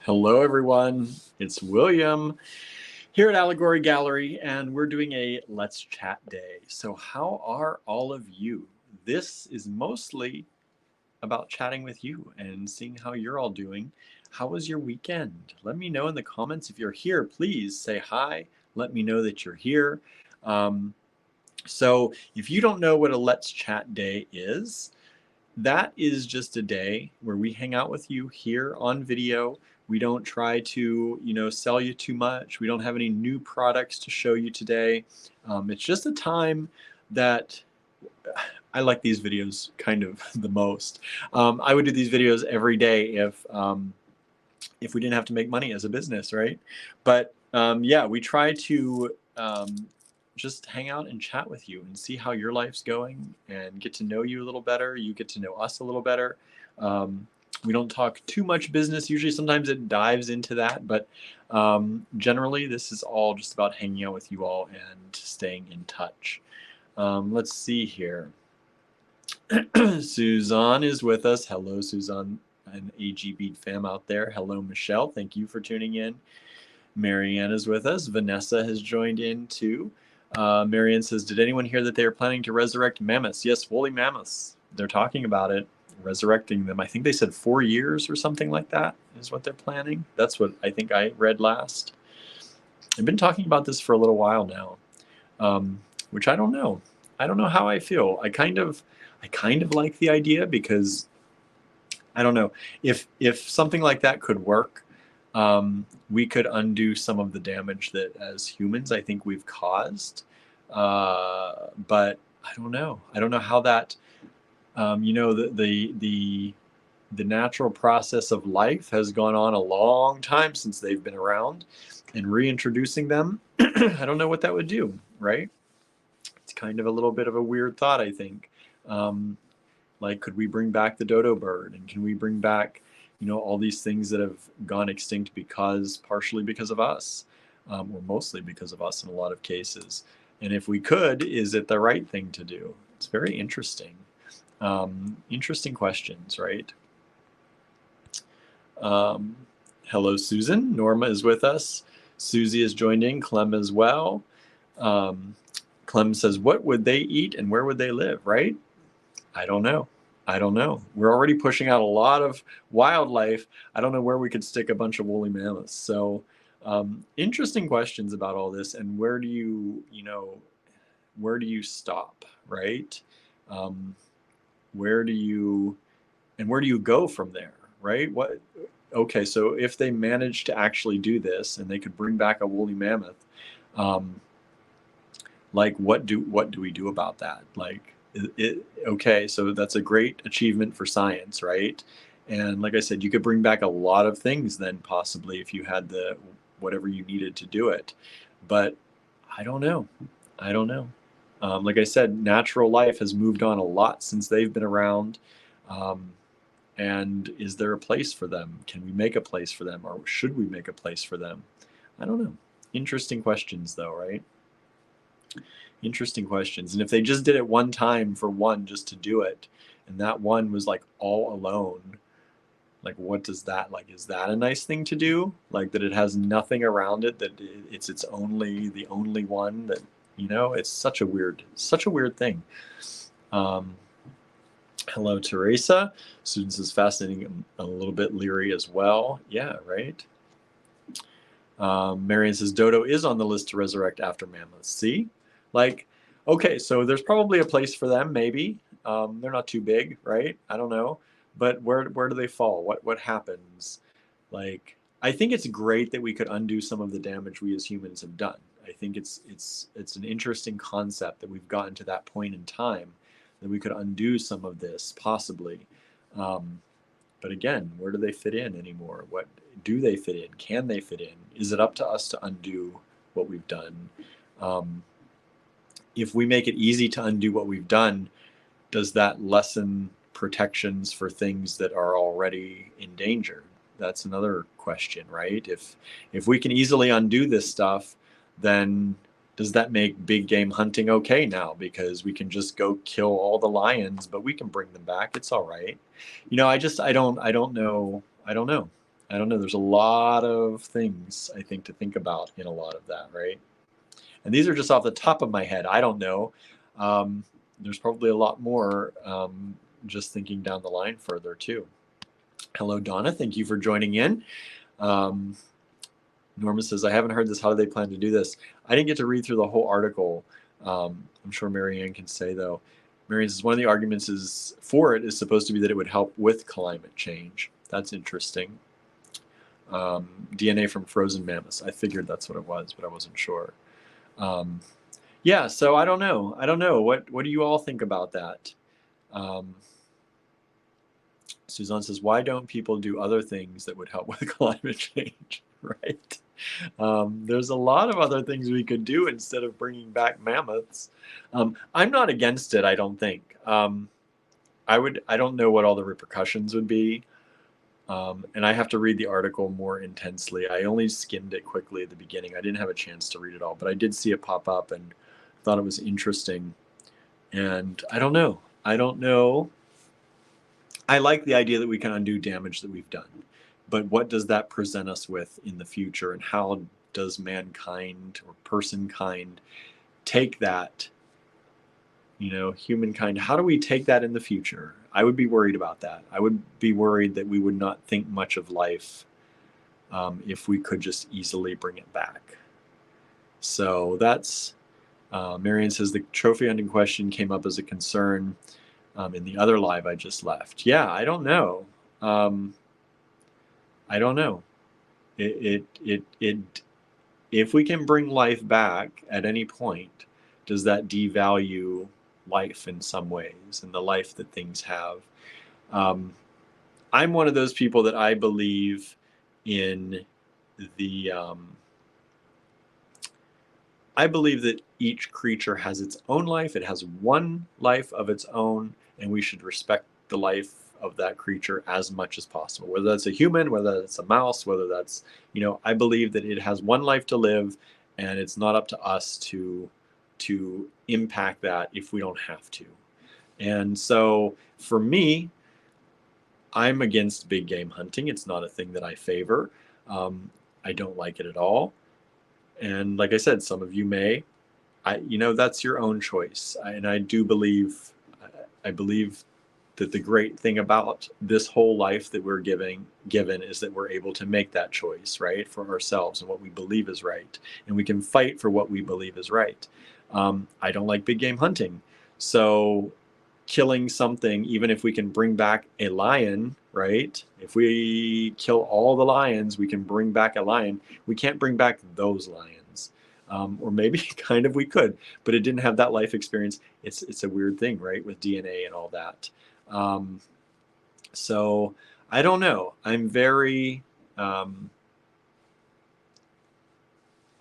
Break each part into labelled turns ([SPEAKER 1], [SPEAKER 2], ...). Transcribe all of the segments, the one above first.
[SPEAKER 1] Hello, everyone. It's William here at Allegory Gallery, and we're doing a Let's Chat Day. So, how are all of you? This is mostly about chatting with you and seeing how you're all doing. How was your weekend? Let me know in the comments. If you're here, please say hi. Let me know that you're here. So, if you don't know what a Let's Chat Day is, that is just a day where we hang out with you here on video. We don't try to, sell you too much. We don't have any new products to show you today. It's just a time that I like these videos kind of the most. I would do these videos every day if we didn't have to make money as a business, right? But yeah, we try to just hang out and chat with you and see how your life's going and get to know you a little better. You get to know us a little better. We don't talk too much business. Usually sometimes it dives into that, but generally this is all just about hanging out with you all and staying in touch. Let's see here. Suzanne is with us. Hello, Suzanne, an AG Beat fam out there. Hello, Michelle. Thank you for tuning in. Marianne is with us. Vanessa has joined in too. Marianne says, did anyone hear that they are planning to resurrect mammoths? Yes, woolly mammoths. They're talking about it, resurrecting them. I think they said 4 years or something like that is what they're planning. That's what I think I read last. I've been talking about this for a little while now, which I don't know. I don't know how I feel. I kind of like the idea because I don't know if something like that could work. We could undo some of the damage that as humans I think we've caused, but I don't know how that the natural process of life has gone on a long time since they've been around, and reintroducing them I don't know what that would do, right? It's kind of a little bit of a weird thought, I think. Like, could we bring back the dodo bird, and can we bring back all these things that have gone extinct partially because of us, or mostly because of us in a lot of cases. And if we could, is it the right thing to do? It's very interesting. Interesting questions, right? Hello, Susan. Norma is with us. Susie has joined in. Clem as well. Clem says, what would they eat and where would they live, right? I don't know. We're already pushing out a lot of wildlife. I don't know where we could stick a bunch of woolly mammoths. So interesting questions about all this, and where do you stop, right? Where do you go from there, right? Okay, so if they manage to actually do this and they could bring back a woolly mammoth, like what do we do about that? Like, okay, so that's a great achievement for science, right? And like I said, you could bring back a lot of things then, possibly, if you had the whatever you needed to do it. But I don't know. Like I said, natural life has moved on a lot since they've been around. And is there a place for them? Can we make a place for them, or should we make a place for them? I don't know. Interesting questions, though, right? Interesting questions. And if they just did it one time for one just to do it, and that one was like all alone, like what does that, like, is that a nice thing to do? Like that it has nothing around it, that it's the only one that, it's such a weird thing. Hello, Teresa. Students is fascinating, a little bit leery as well. Yeah, right. Marion says dodo is on the list to resurrect after mammoths. See? Like, okay, so there's probably a place for them, maybe. They're not too big, right? I don't know. But where do they fall? What happens? Like, I think it's great that we could undo some of the damage we as humans have done. I think it's an interesting concept that we've gotten to that point in time that we could undo some of this, possibly. But again, where do they fit in anymore? What do they fit in? Can they fit in? Is it up to us to undo what we've done? If we make it easy to undo what we've done, does that lessen protections for things that are already in danger? That's another question, right? If we can easily undo this stuff, then does that make big game hunting okay now? Because we can just go kill all the lions, but we can bring them back. It's all right. I don't know. I don't know. There's a lot of things, I think, to think about in a lot of that, right? And these are just off the top of my head. I don't know. There's probably a lot more just thinking down the line further too. Hello, Donna. Thank you for joining in. Norma says, I haven't heard this. How do they plan to do this? I didn't get to read through the whole article. I'm sure Marianne can say, though. Marianne says, one of the arguments for it is supposed to be that it would help with climate change. That's interesting. DNA from frozen mammoths. I figured that's what it was, but I wasn't sure. Yeah, so I don't know. I don't know. What do you all think about that? Suzanne says, why don't people do other things that would help with climate change? Right? There's a lot of other things we could do instead of bringing back mammoths. I'm not against it, I don't think. I don't know what all the repercussions would be. And I have to read the article more intensely. I only skimmed it quickly at the beginning. I didn't have a chance to read it all, but I did see it pop up and thought it was interesting. And I don't know. I don't know. I like the idea that we can undo damage that we've done, but what does that present us with in the future, and how does mankind or personkind take that, humankind, how do we take that in the future? I would be worried about that. I would be worried that we would not think much of life if we could just easily bring it back. So that's, Marianne says the trophy hunting question came up as a concern in the other live I just left. Yeah, I don't know. I don't know. If we can bring life back at any point, does that devalue life in some ways and the life that things have? I'm one of those people that I believe in the I believe that each creature has its own life. It has one life of its own, and we should respect the life of that creature as much as possible. Whether that's a human, whether that's a mouse, whether that's, I believe that it has one life to live, and it's not up to us to impact that if we don't have to. And so for me, I'm against big game hunting. It's not a thing that I favor. I don't like it at all. And like I said, some of you may, that's your own choice. And I do believe, I believe that the great thing about this whole life that we're given is that we're able to make that choice, right, for ourselves and what we believe is right. And we can fight for what we believe is right. I don't like big game hunting. So killing something, even if we can bring back a lion, right? If we kill all the lions, we can bring back a lion. We can't bring back those lions. Or maybe kind of we could, but it didn't have that life experience. It's a weird thing, right? With DNA and all that. So I don't know. I'm very, I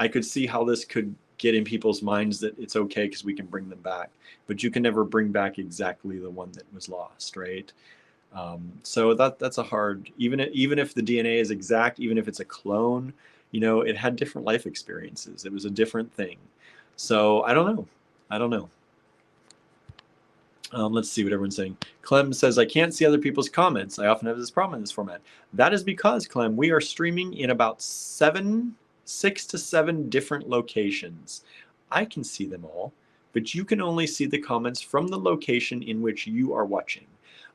[SPEAKER 1] could see how this could get in people's minds that it's okay because we can bring them back, but you can never bring back exactly the one that was lost, right? So that's a hard, even if the DNA is exact, even if it's a clone, it had different life experiences. It was a different thing. So I don't know. Let's see what everyone's saying. Clem says, I can't see other people's comments. I often have this problem in this format. That is because, Clem, we are streaming in about 6 to 7 different locations. I can see them all, but you can only see the comments from the location in which you are watching.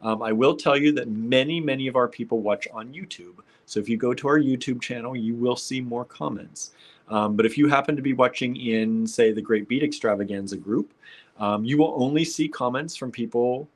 [SPEAKER 1] I will tell you that many of our people watch on YouTube. So if you go to our YouTube channel, you will see more comments. But if you happen to be watching in, say, the Great Beat Extravaganza group, you will only see comments from people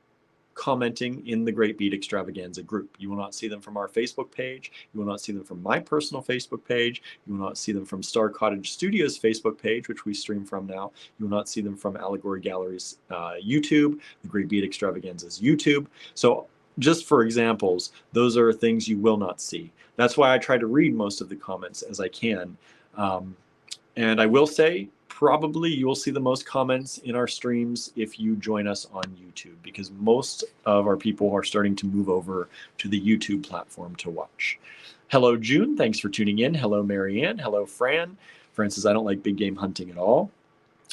[SPEAKER 1] commenting in the Great Beat Extravaganza group. You will not see them from our Facebook page. You will not see them from my personal Facebook page. You will not see them from Star Cottage Studios Facebook page, which we stream from now. You will not see them from Allegory Gallery's YouTube, the Great Beat Extravaganza's YouTube. So just for examples, those are things you will not see. That's why I try to read most of the comments as I can. And I will say, probably you will see the most comments in our streams if you join us on YouTube, because most of our people are starting to move over to the YouTube platform to watch. Hello, June. Thanks for tuning in. Hello, Marianne. Hello, Fran. Fran says, I don't like big game hunting at all.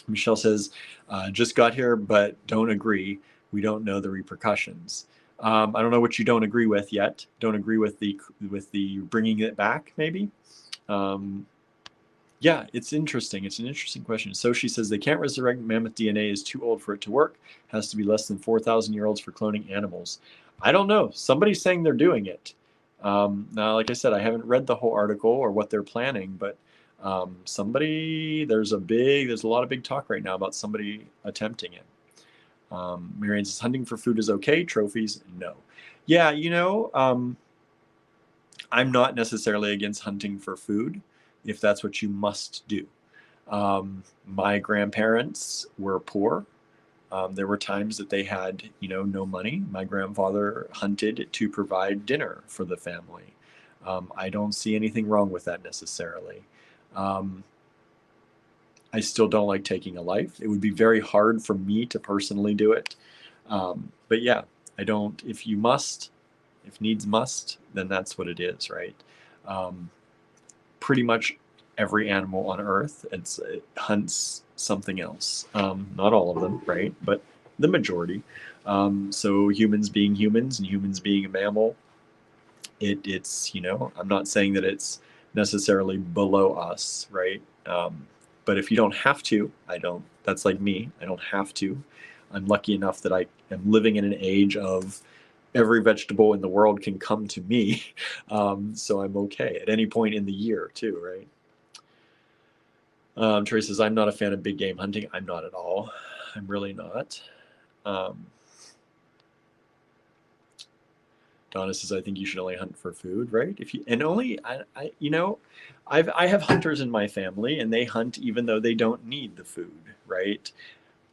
[SPEAKER 1] Michelle says, just got here, but don't agree. We don't know the repercussions. I don't know what you don't agree with yet. Don't agree with the bringing it back, maybe. Yeah, it's interesting. It's an interesting question. So she says they can't resurrect mammoth DNA, is too old for it to work. Has to be less than 4,000 year olds for cloning animals. I don't know. Somebody's saying they're doing it. Now, like I said, I haven't read the whole article or what they're planning, but there's a lot of big talk right now about somebody attempting it. Marianne says hunting for food is okay. Trophies, no. Yeah, I'm not necessarily against hunting for food if that's what you must do. My grandparents were poor. There were times that they had, no money. My grandfather hunted to provide dinner for the family. I don't see anything wrong with that necessarily. I still don't like taking a life. It would be very hard for me to personally do it. But yeah, I don't, if needs must, then that's what it is, right? Pretty much every animal on Earth, it hunts something else. Not all of them, right? But the majority. So humans being humans and humans being a mammal, it's, I'm not saying that it's necessarily below us, right? But if you don't have to, that's like me, I don't have to. I'm lucky enough that I am living in an age of every vegetable in the world can come to me. So I'm okay at any point in the year too, right? Terry says, I'm not a fan of big game hunting. I'm not at all. I'm really not. Donna says, I think you should only hunt for food, right? I have hunters in my family and they hunt even though they don't need the food, right?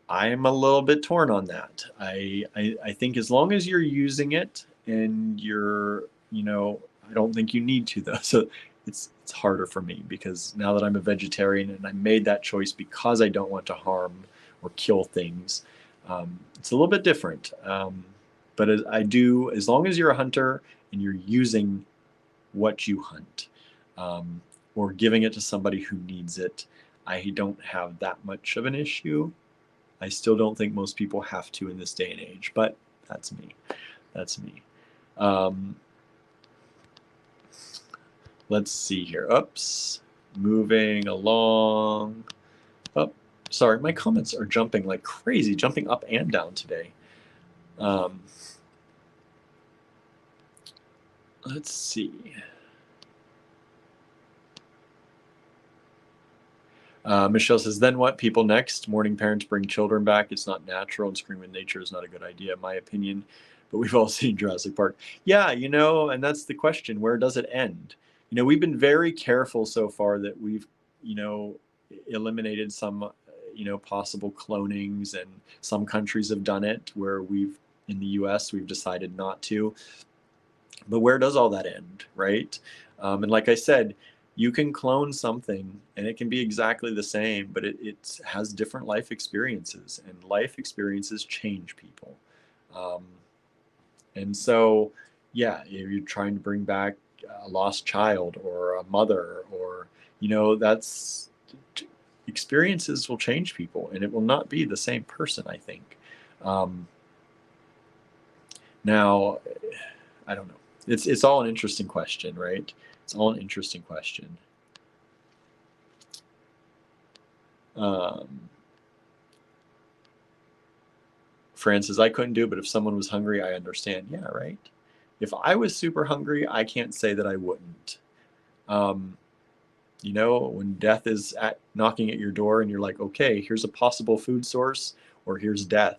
[SPEAKER 1] I am a little bit torn on that. I think as long as you're using it and I don't think you need to though. So it's harder for me because now that I'm a vegetarian and I made that choice because I don't want to harm or kill things, it's a little bit different. But as long as you're a hunter and you're using what you hunt, or giving it to somebody who needs it, I don't have that much of an issue. I still don't think most people have to in this day and age, but that's me. That's me. Let's see here. Oops. Moving along. Oh, sorry. My comments are jumping like crazy, jumping up and down today. Let's see. Michelle says, then what? People next. Morning parents bring children back. It's not natural, and screaming nature is not a good idea, in my opinion. But we've all seen Jurassic Park. Yeah, and that's the question. Where does it end? We've been very careful so far that we've, eliminated some, possible clonings, and some countries have done it where in the US, we've decided not to. But where does all that end, right? And like I said, you can clone something and it can be exactly the same, but it has different life experiences, and life experiences change people. And so, yeah, if you're trying to bring back a lost child or a mother, or, that's experiences will change people, and it will not be the same person, I think. Now, I don't know. It's all an interesting question, right? It's all an interesting question. Francis, I couldn't do it, but if someone was hungry, I understand. Yeah, right? If I was super hungry, I can't say that I wouldn't. When death is knocking at your door and you're like, okay, here's a possible food source, or here's death.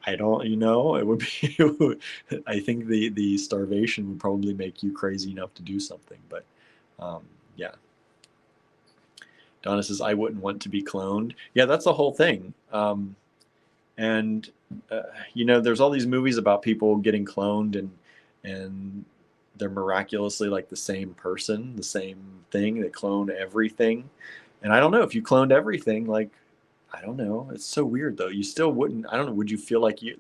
[SPEAKER 1] I don't, it would be, I think the starvation would probably make you crazy enough to do something, but yeah. Donna says, I wouldn't want to be cloned. Yeah, that's the whole thing. And there's all these movies about people getting cloned and they're miraculously like the same person, the same thing. They clone everything. And I don't know if you cloned everything, like, I don't know. It's so weird though. You still wouldn't, I don't know. Would you feel like you're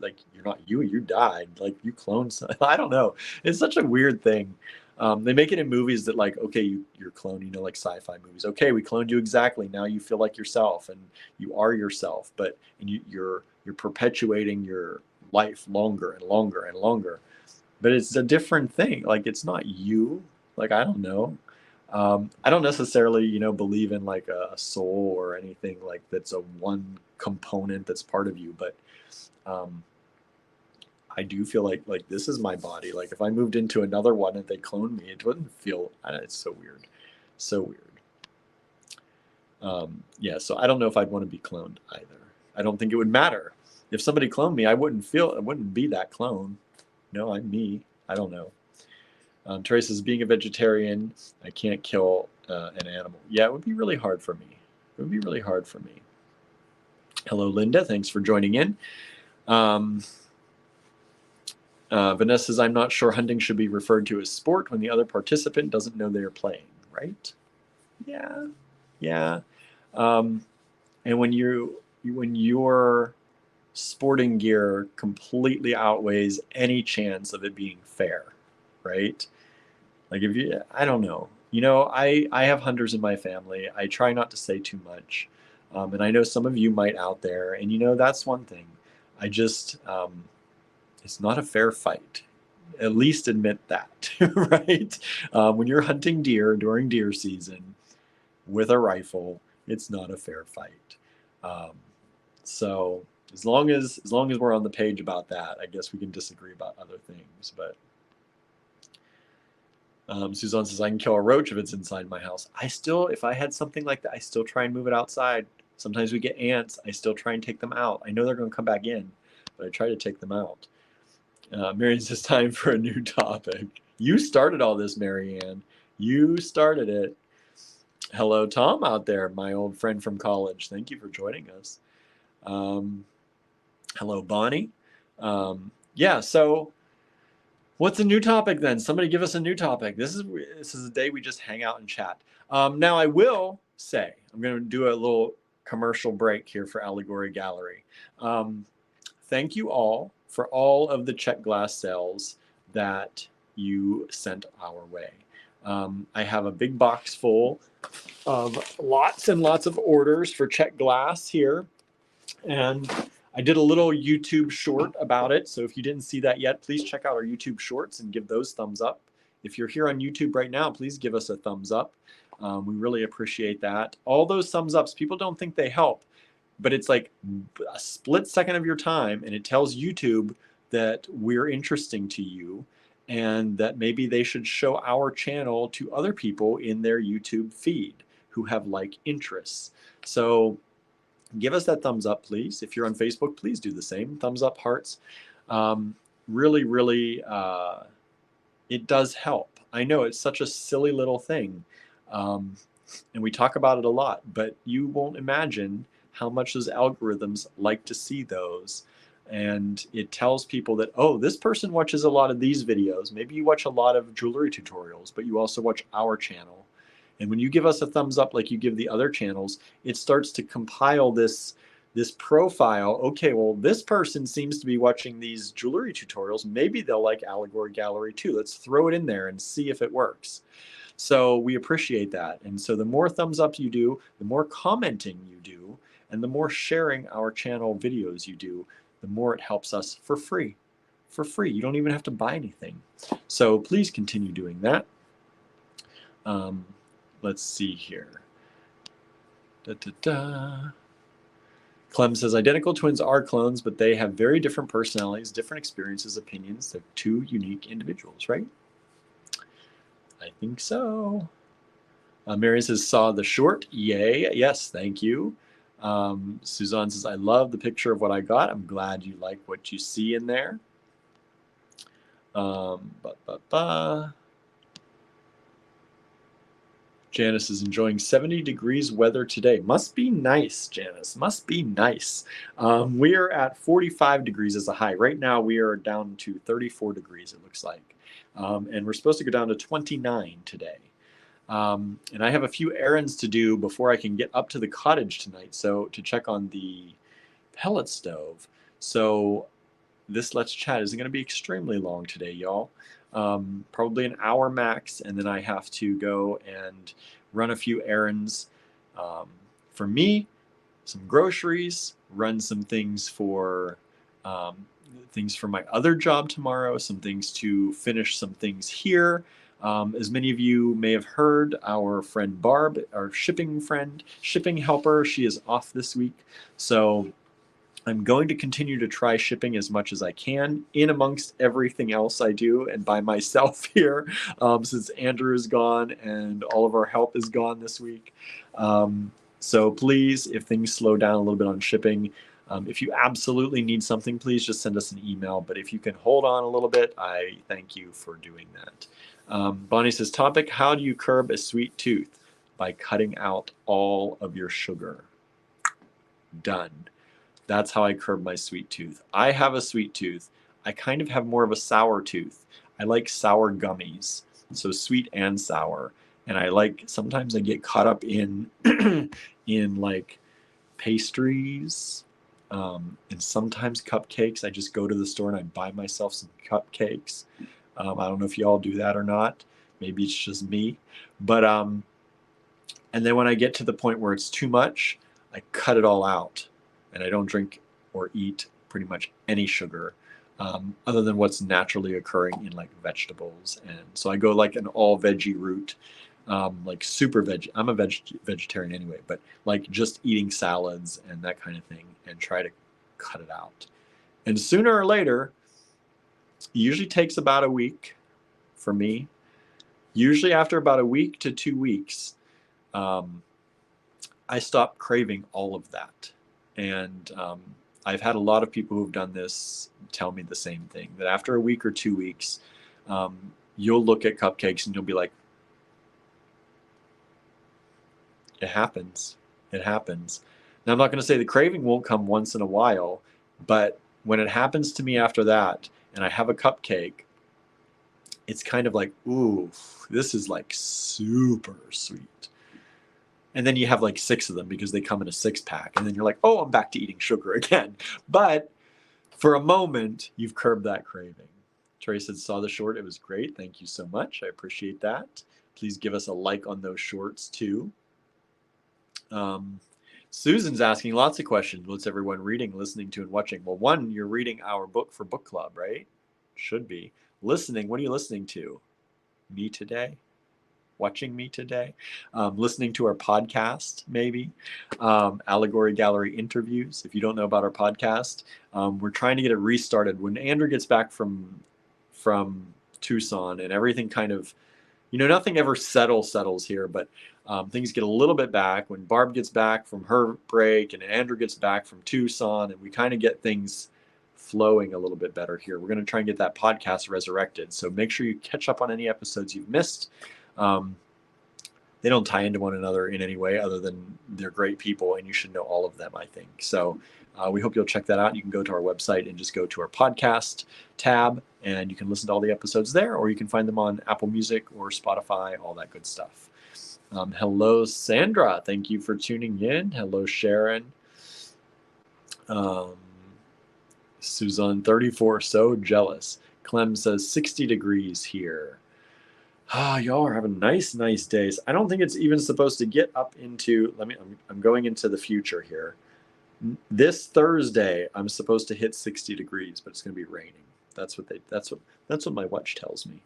[SPEAKER 1] not you died, like you cloned some, I don't know. It's such a weird thing. They make it in movies that like, okay, you're cloned, like sci-fi movies. Okay, we cloned you exactly. Now you feel like yourself and you are yourself, but you're perpetuating your life longer and longer and longer. but it's a different thing. Like, it's not you. Like, I don't know. I don't necessarily, believe in like a soul or anything like that's a one component that's part of you, but um, I do feel like this is my body. Like, if I moved into another one and they cloned me, it wouldn't feel. I don't know, it's so weird, so weird. Yeah, so I don't know if I'd want to be cloned either. I don't think it would matter if somebody cloned me. I wouldn't be that clone. No, I'm me. I don't know. Teresa says, being a vegetarian, I can't kill an animal. Yeah, it would be really hard for me. It would be really hard for me. Hello, Linda. Thanks for joining in. Vanessa says, I'm not sure hunting should be referred to as sport when the other participant doesn't know they are playing, right? Yeah, yeah. And when your sporting gear completely outweighs any chance of it being fair, right? Like, I don't know. I have hunters in my family. I try not to say too much. And I know some of you might out there, and that's one thing. I just, it's not a fair fight. At least admit that, right? When you're hunting deer during deer season with a rifle, it's not a fair fight. Um, so as long as we're on the page about that, I guess we can disagree about other things. But Suzanne says, I can kill a roach if it's inside my house. If I had something like that, I still try and move it outside. Sometimes we get ants. I still try and take them out. I know they're going to come back in, but I try to take them out. Marianne says, time for a new topic. You started all this, Marianne. You started it. Hello, Tom, out there, my old friend from college. Thank you for joining us. Hello, Bonnie. Yeah, so what's a new topic then? Somebody give us a new topic. This is a day we just hang out and chat. Now, I will say, I'm going to do a little commercial break here for Allegory Gallery. Thank you all for all of the check glass sales that you sent our way. I have a big box full of lots and lots of orders for check glass here. And I did a little YouTube short about it. So if you didn't see that yet, please check out our YouTube shorts and give those thumbs up. If you're here on YouTube right now, please give us a thumbs up. We really appreciate that. All those thumbs ups, people don't think they help, but it's like a split second of your time, and it tells YouTube that we're interesting to you and that maybe they should show our channel to other people in their YouTube feed who have like interests. So give us that thumbs up, please. If you're on Facebook, please do the same. Thumbs up, hearts. Really, really, it does help. I know it's such a silly little thing, and we talk about it a lot, but you won't imagine how much those algorithms like to see those. And it tells people that, oh, this person watches a lot of these videos. Maybe you watch a lot of jewelry tutorials, but you also watch our channel. And when you give us a thumbs up like you give the other channels, it starts to compile this profile. Okay, well, this person seems to be watching these jewelry tutorials. Maybe they'll like Allegory Gallery too. Let's throw it in there and see if it works. So we appreciate that. And so the more thumbs up you do, the more commenting you do, and the more sharing our channel videos you do, the more it helps us for free. For free. You don't even have to buy anything. So please continue doing that. Let's see here. Clem says, identical twins are clones, but they have very different personalities, different experiences, opinions. They're two unique individuals, right? I think so. Mary says, saw the short. Yay. Yes, thank you. Suzanne says, I love the picture of what I got. I'm glad you like what you see in there. Janice is enjoying 70 degrees weather today. Must be nice, Janice. Must be nice. We are at 45 degrees as a high. Right now, we are down to 34 degrees, it looks like. And we're supposed to go down to 29 today. And I have a few errands to do before I can get up to the cottage tonight, so to check on the pellet stove. So this Let's Chat isn't going to be extremely long today, y'all. Probably an hour max, and then I have to go and run a few errands for me, some groceries, run some things for things for my other job tomorrow, some things to finish some things here. As many of you may have heard, our friend Barb, our shipping helper, she is off this week. So I'm going to continue to try shipping as much as I can in amongst everything else I do and by myself here, since Andrew is gone and all of our help is gone this week. So please, if things slow down a little bit on shipping, if you absolutely need something, please just send us an email. But if you can hold on a little bit, I thank you for doing that. Bonnie says, topic, how do you curb a sweet tooth? By cutting out all of your sugar. Done. That's how I curb my sweet tooth. I have a sweet tooth. I kind of have more of a sour tooth. I like sour gummies, so sweet and sour. And sometimes I get caught up in in like pastries, and sometimes cupcakes. I just go to the store and I buy myself some cupcakes. I don't know if y'all do that or not. Maybe it's just me. But and then when I get to the point where it's too much, I cut it all out. And I don't drink or eat pretty much any sugar, other than what's naturally occurring in like vegetables. And so I go like an all veggie route, like super veg. I'm a vegetarian anyway, but like just eating salads and that kind of thing, and try to cut it out. And sooner or later, it usually takes about a week for me. Usually after about a week to 2 weeks, I stop craving all of that. And I've had a lot of people who've done this tell me the same thing, that after a week or 2 weeks, you'll look at cupcakes and you'll be like, it happens. It happens. Now, I'm not going to say the craving won't come once in a while, but when it happens to me after that and I have a cupcake, it's kind of like, ooh, this is like super sweet. And then you have like 6 of them because they come in a 6-pack. And then you're like, oh, I'm back to eating sugar again. But for a moment, you've curbed that craving. Trey said, saw the short. It was great. Thank you so much. I appreciate that. Please give us a like on those shorts too. Susan's asking lots of questions. What's everyone reading, listening to, and watching? Well, one, you're reading our book for book club, right? Should be. Listening, what are you listening to? Me today? Watching me today, listening to our podcast, maybe, Allegory Gallery interviews. If you don't know about our podcast, we're trying to get it restarted. When Andrew gets back from Tucson and everything kind of, nothing ever settles here, but things get a little bit back. When Barb gets back from her break and Andrew gets back from Tucson, and we kind of get things flowing a little bit better here, we're going to try and get that podcast resurrected. So make sure you catch up on any episodes you've missed. They don't tie into one another in any way other than they're great people and you should know all of them, I think. So we hope you'll check that out. You can go to our website and just go to our podcast tab and you can listen to all the episodes there, or you can find them on Apple Music or Spotify, all that good stuff. Hello, Sandra. Thank you for tuning in. Hello, Sharon. Suzanne 34, so jealous. Clem says 60 degrees here. Y'all are having nice days. I don't think it's even supposed to get up into, I'm going into the future here. This Thursday, I'm supposed to hit 60 degrees, but it's going to be raining. That's what my watch tells me.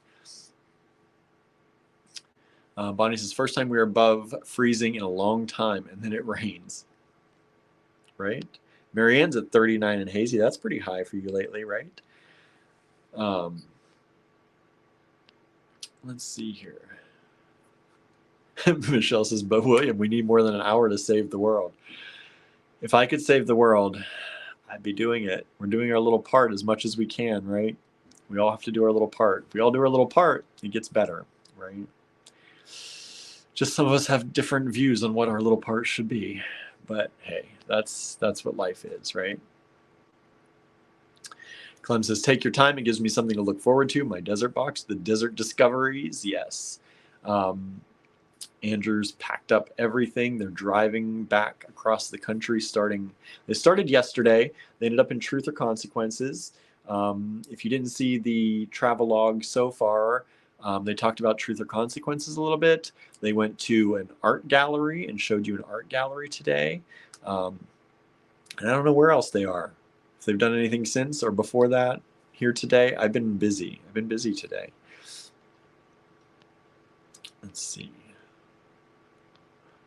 [SPEAKER 1] Bonnie says, first time we were above freezing in a long time, and then it rains. Right? Marianne's at 39 and hazy. That's pretty high for you lately, right? Let's see here. Michelle says, but William, we need more than an hour to save the world. If I could save the world, I'd be doing it. We're doing our little part as much as we can, right? We all have to do our little part. If we all do our little part, it gets better, right? Just some of us have different views on what our little part should be. But hey, that's what life is, right? Clem says, take your time. It gives me something to look forward to. My desert box, the desert discoveries. Yes. Andrew's packed up everything. They're driving back across the country they started yesterday. They ended up in Truth or Consequences. If you didn't see the travelogue so far, they talked about Truth or Consequences a little bit. They went to an art gallery and showed you an art gallery today. And I don't know where else they are. If they've done anything since or before that here today, I've been busy. I've been busy today. Let's see.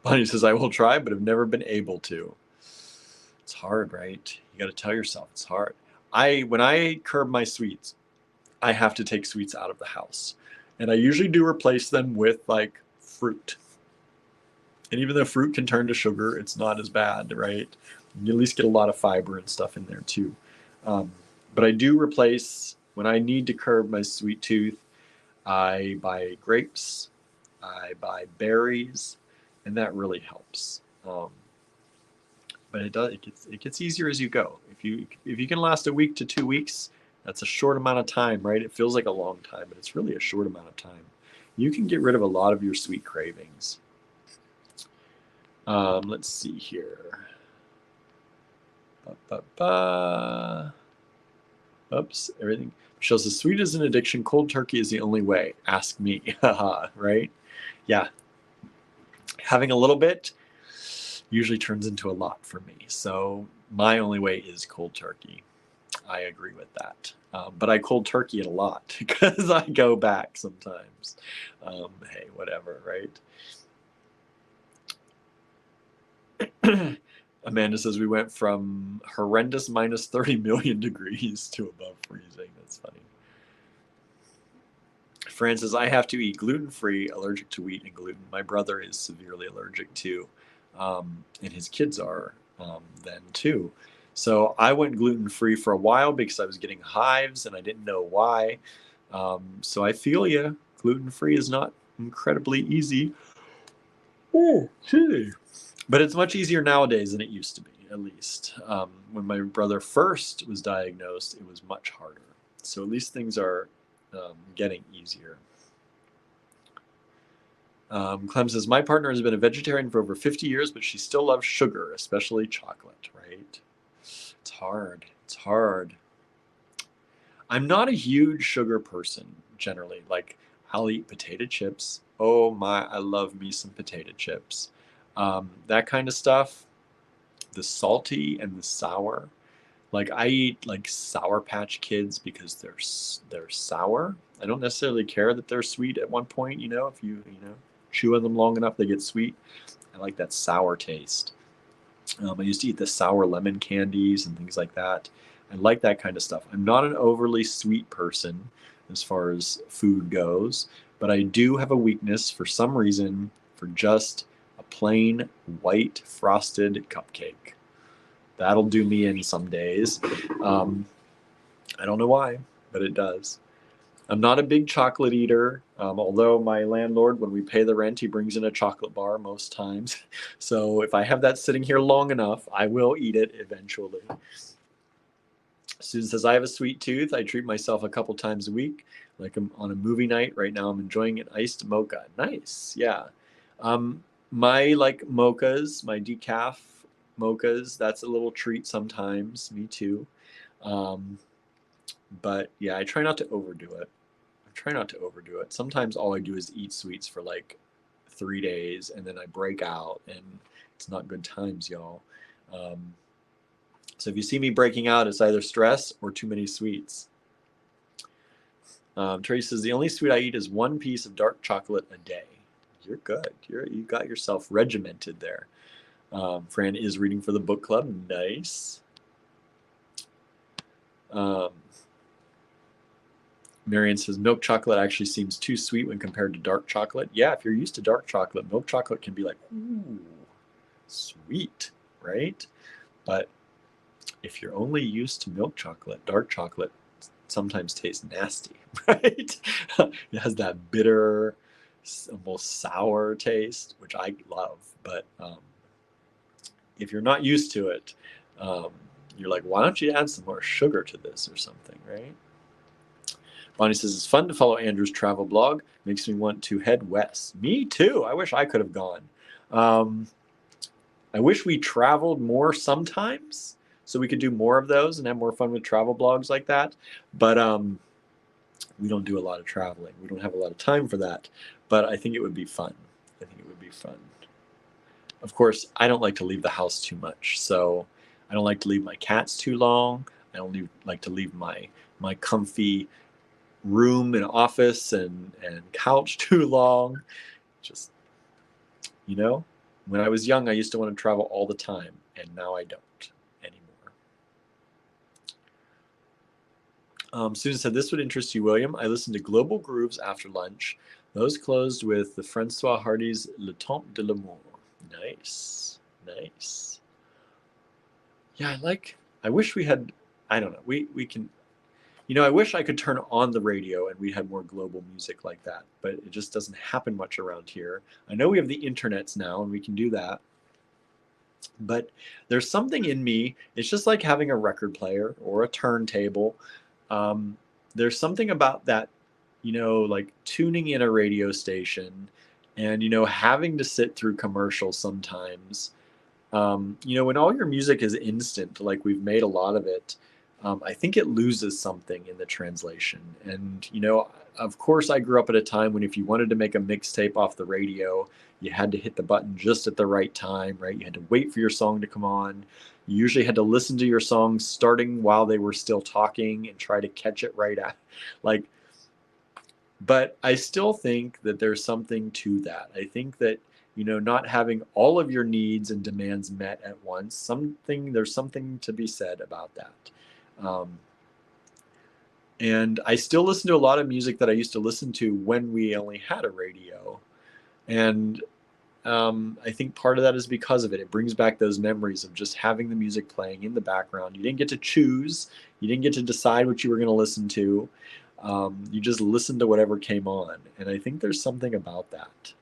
[SPEAKER 1] Bonnie says, I will try, but have never been able to. It's hard, right? You got to tell yourself it's hard. When I curb my sweets, I have to take sweets out of the house. And I usually do replace them with like fruit. And even though fruit can turn to sugar, it's not as bad, right? You at least get a lot of fiber and stuff in there too. But I do replace, when I need to curb my sweet tooth, I buy grapes, I buy berries, and that really helps. But it gets easier as you go. If you can last a week to 2 weeks, that's a short amount of time, right? It feels like a long time, but it's really a short amount of time. You can get rid of a lot of your sweet cravings. Let's see here. Oops, everything. Michelle says, sweet is an addiction. Cold turkey is the only way. Ask me. Right? Yeah. Having a little bit usually turns into a lot for me. So my only way is cold turkey. I agree with that. But I cold turkey it a lot because I go back sometimes. Hey, whatever, right? Amanda says we went from horrendous minus 30 million degrees to above freezing. That's funny. Fran says, I have to eat gluten-free, allergic to wheat and gluten. My brother is severely allergic too. And his kids are then too. So I went gluten-free for a while because I was getting hives and I didn't know why. So I feel you. Gluten-free is not incredibly easy. Oh, gee. But it's much easier nowadays than it used to be, at least. When my brother first was diagnosed, it was much harder. So at least things are getting easier. Clem says, my partner has been a vegetarian for over 50 years, but she still loves sugar, especially chocolate, right? It's hard. It's hard. I'm not a huge sugar person, generally. Like, I'll eat potato chips. Oh my, I love me some potato chips. That kind of stuff, the salty and the sour. Like, I eat like Sour Patch Kids because they're sour. I don't necessarily care that they're sweet at one point, if you chew on them long enough, they get sweet. I like that sour taste. I used to eat the sour lemon candies and things like that. I like that kind of stuff. I'm not an overly sweet person as far as food goes, but I do have a weakness for some reason for just a plain white frosted cupcake. That'll do me in some days. I don't know why, but it does. I'm not a big chocolate eater, although my landlord, when we pay the rent, he brings in a chocolate bar most times. So if I have that sitting here long enough, I will eat it eventually. Susan says, I have a sweet tooth. I treat myself a couple times a week, like I'm on a movie night. Right now I'm enjoying an iced mocha. Nice, yeah. My mochas, my decaf mochas, that's a little treat sometimes. Me too. But yeah, I try not to overdo it. Sometimes all I do is eat sweets for like 3 days and then I break out and it's not good times, y'all. So if you see me breaking out, it's either stress or too many sweets. Terry says, the only sweet I eat is 1 piece of dark chocolate a day. You're good. You got yourself regimented there. Fran is reading for the book club. Nice. Marianne says, milk chocolate actually seems too sweet when compared to dark chocolate. Yeah, if you're used to dark chocolate, milk chocolate can be like, ooh, sweet, right? But if you're only used to milk chocolate, dark chocolate sometimes tastes nasty, right? It has that bitter, almost sour taste, which I love. But if you're not used to it, you're like, why don't you add some more sugar to this or something, right? Bonnie says, it's fun to follow Andrew's travel blog. Makes me want to head west. Me too. I wish I could have gone. I wish we traveled more sometimes so we could do more of those and have more fun with travel blogs like that. But we don't do a lot of traveling. We don't have a lot of time for that. But I think it would be fun. Of course, I don't like to leave the house too much. So I don't like to leave my cats too long. I don't like to leave my comfy room and office and couch too long. Just, you know, when I was young, I used to want to travel all the time, and now I don't anymore. Susan said, this would interest you, William. I listened to Global Grooves after lunch. Those closed with the Francois Hardy's Le Temps de l'Amour. Nice, nice. Yeah, I wish we had, I don't know, we can, I wish I could turn on the radio and we had more global music like that, but it just doesn't happen much around here. I know we have the internets now and we can do that, but there's something in me, it's just like having a record player or a turntable. There's something about that, like tuning in a radio station and, having to sit through commercials sometimes. When all your music is instant, like we've made a lot of it, I think it loses something in the translation. And, of course, I grew up at a time when if you wanted to make a mixtape off the radio, you had to hit the button just at the right time, right? You had to wait for your song to come on. You usually had to listen to your songs starting while they were still talking and try to catch it right at, like, but I still think that there's something to that. I think that, not having all of your needs and demands met at once, there's something to be said about that. And I still listen to a lot of music that I used to listen to when we only had a radio. And I think part of that is because of it. It brings back those memories of just having the music playing in the background. You didn't get to choose. You didn't get to decide what you were going to listen to. You just listened to whatever came on. And I think there's something about that.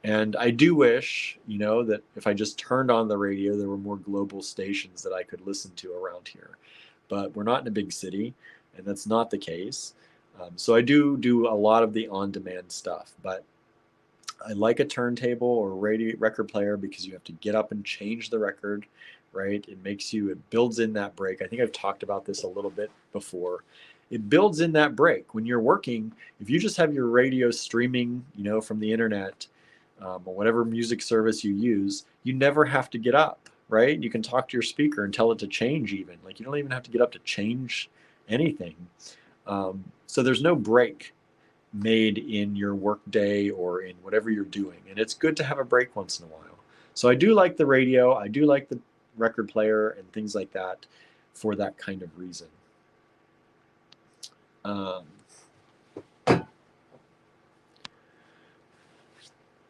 [SPEAKER 1] And I do wish, that if I just turned on the radio, there were more global stations that I could listen to around here. But we're not in a big city, and that's not the case. So I do a lot of the on-demand stuff. But I like a turntable or record player because you have to get up and change the record, right? It builds in that break. I think I've talked about this a little bit before. It builds in that break. When you're working, if you just have your radio streaming, from the internet, or whatever music service you use, you never have to get up, right? You can talk to your speaker and tell it to change even. Like you don't even have to get up to change anything. So there's no break made in your work day or in whatever you're doing. And it's good to have a break once in a while. So I do like the radio. I do like the record player and things like that for that kind of reason.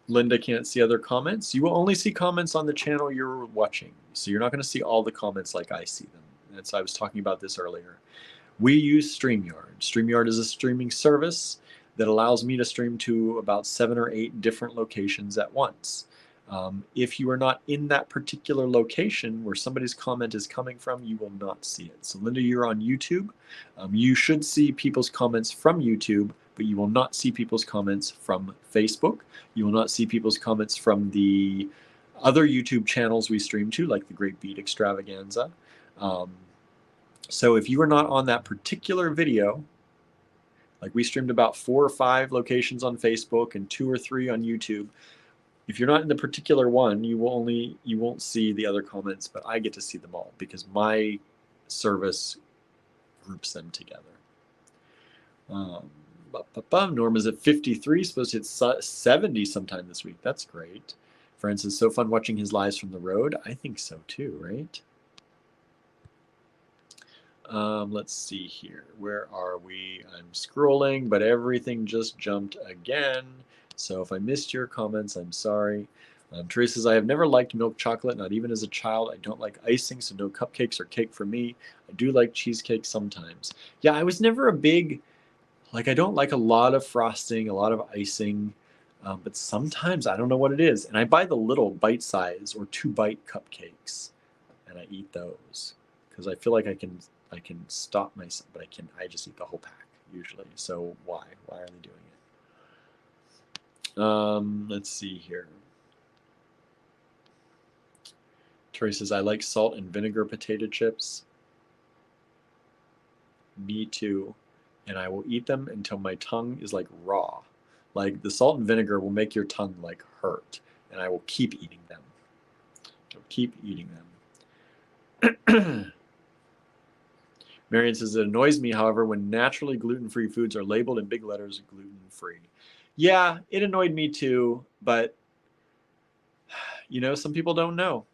[SPEAKER 1] Linda can't see other comments. You will only see comments on the channel you're watching. So you're not going to see all the comments like I see them. And so I was talking about this earlier. We use StreamYard. StreamYard is a streaming service that allows me to stream to about 7 or 8 different locations at once. If you are not in that particular location where somebody's comment is coming from, you will not see it. So Linda, you're on YouTube. You should see people's comments from YouTube, but you will not see people's comments from Facebook. You will not see people's comments from the other YouTube channels we stream to, like the Great Beat Extravaganza. So if you are not on that particular video, like we streamed about 4 or 5 locations on Facebook and 2 or 3 on YouTube. If you're not in the particular one, you won't see the other comments, but I get to see them all because my service groups them together. Norma's at 53, supposed to hit 70 sometime this week. That's great. Francis, so fun watching his lives from the road. I think so too, right? Let's see here. Where are we? I'm scrolling, but everything just jumped again. So if I missed your comments, I'm sorry. Teresa says, I have never liked milk chocolate, not even as a child. I don't like icing, so no cupcakes or cake for me. I do like cheesecake sometimes. Yeah, I was never a big, I don't like a lot of frosting, a lot of icing, but sometimes I don't know what it is. And I buy the little bite size or 2-bite cupcakes, and I eat those because I feel like I can stop myself, but I just eat the whole pack usually. So why are they doing it? Let's see here. Tori says, I like salt and vinegar potato chips. Me too. And I will eat them until my tongue is like raw. Like the salt and vinegar will make your tongue like hurt. And I will keep eating them. I'll keep eating them. Marion says, it annoys me, however, when naturally gluten-free foods are labeled in big letters gluten-free. Yeah, it annoyed me too, but some people don't know.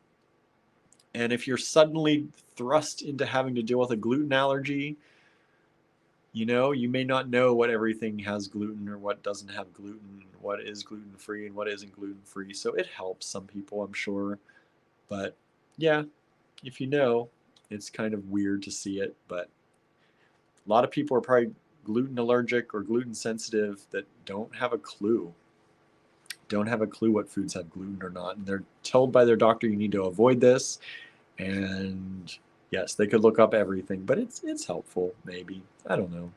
[SPEAKER 1] And if you're suddenly thrust into having to deal with a gluten allergy, you may not know what everything has gluten or what doesn't have gluten, what is gluten-free and what isn't gluten-free. So it helps some people, I'm sure. But yeah, if you know, it's kind of weird to see it. But a lot of people are probably gluten allergic or gluten sensitive that don't have a clue. Don't have a clue what foods have gluten or not. And they're told by their doctor, you need to avoid this. And yes, they could look up everything, but it's helpful, maybe. I don't know.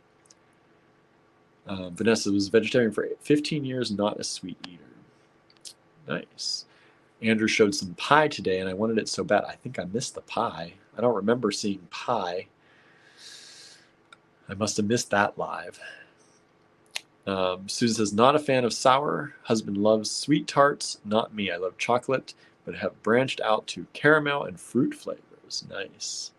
[SPEAKER 1] Vanessa was vegetarian for 15 years, not a sweet eater. Nice. Andrew showed some pie today, and I wanted it so bad. I think I missed the pie. I don't remember seeing pie. I must have missed that live. Susan says, not a fan of sour. Husband loves sweet tarts. Not me. I love chocolate, but have branched out to caramel and fruit flavors. Nice.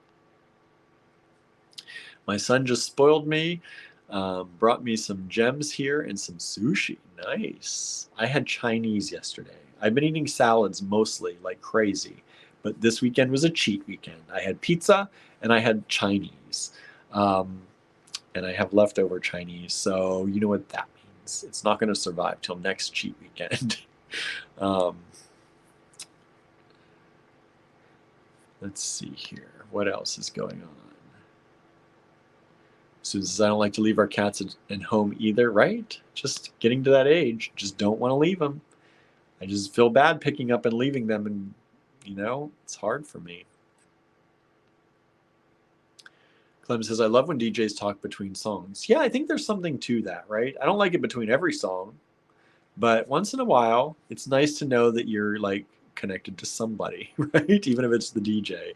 [SPEAKER 1] My son just spoiled me. Brought me some gems here and some sushi. Nice. I had Chinese yesterday. I've been eating salads mostly like crazy, but this weekend was a cheat weekend. I had pizza and I had Chinese. And I have leftover Chinese, so you know what that means. It's not going to survive till next cheat weekend. Let's see here. What else is going on? Susan says, I don't like to leave our cats at home either, right? Just getting to that age. Just don't want to leave them. I just feel bad picking up and leaving them, and, it's hard for me. Clem says, I love when DJs talk between songs. Yeah, I think there's something to that, right? I don't like it between every song, but once in a while, it's nice to know that you're like connected to somebody, right? Even if it's the DJ.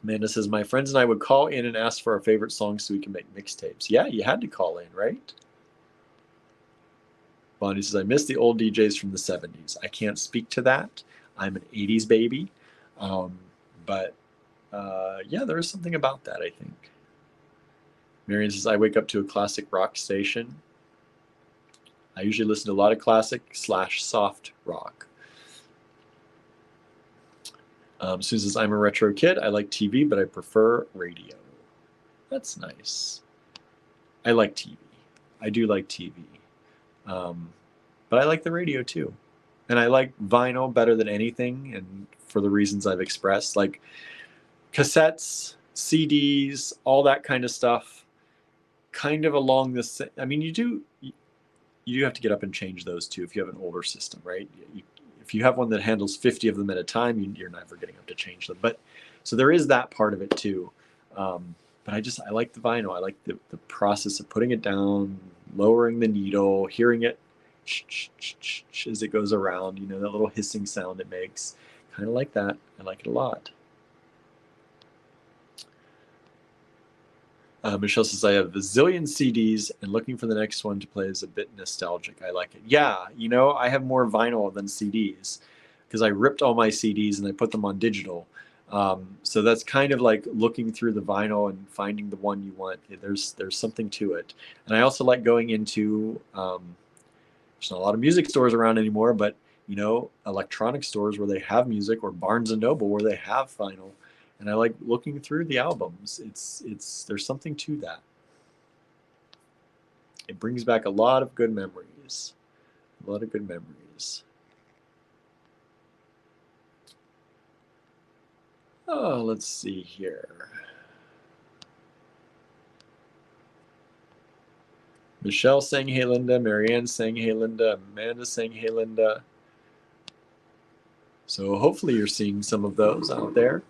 [SPEAKER 1] Amanda says, my friends and I would call in and ask for our favorite songs so we can make mixtapes. Yeah, you had to call in, right? Bonnie says, I miss the old DJs from the 70s. I can't speak to that. I'm an 80s baby. But yeah, there is something about that, I think. Marion says, I wake up to a classic rock station. I usually listen to a lot of classic/soft rock. Susan says, I'm a retro kid. I like TV, but I prefer radio. That's nice. I like TV. I do like TV. But I like the radio too. And I like vinyl better than anything, and for the reasons I've expressed, like cassettes, CDs, all that kind of stuff, kind of along the same. I mean, you do have to get up and change those too if you have an older system, right? If you have one that handles 50 of them at a time, you're never getting up to change them. But so there is that part of it too. But I like the vinyl. I like the process of putting it down, lowering the needle, hearing it as it goes around, that little hissing sound it makes. Kind of like that. I like it a lot. Michelle says, I have a zillion CDs and looking for the next one to play is a bit nostalgic. I like it. Yeah, I have more vinyl than CDs because I ripped all my CDs and I put them on digital. So that's kind of like looking through the vinyl and finding the one you want. There's something to it. And I also like going into, there's not a lot of music stores around anymore, but, electronic stores where they have music, or Barnes & Noble where they have vinyl. And I like looking through the albums. There's something to that. It brings back a lot of good memories. A lot of good memories. Oh, let's see here. Michelle saying, hey, Linda. Marianne saying, hey, Linda. Amanda saying, hey, Linda. So hopefully you're seeing some of those out there.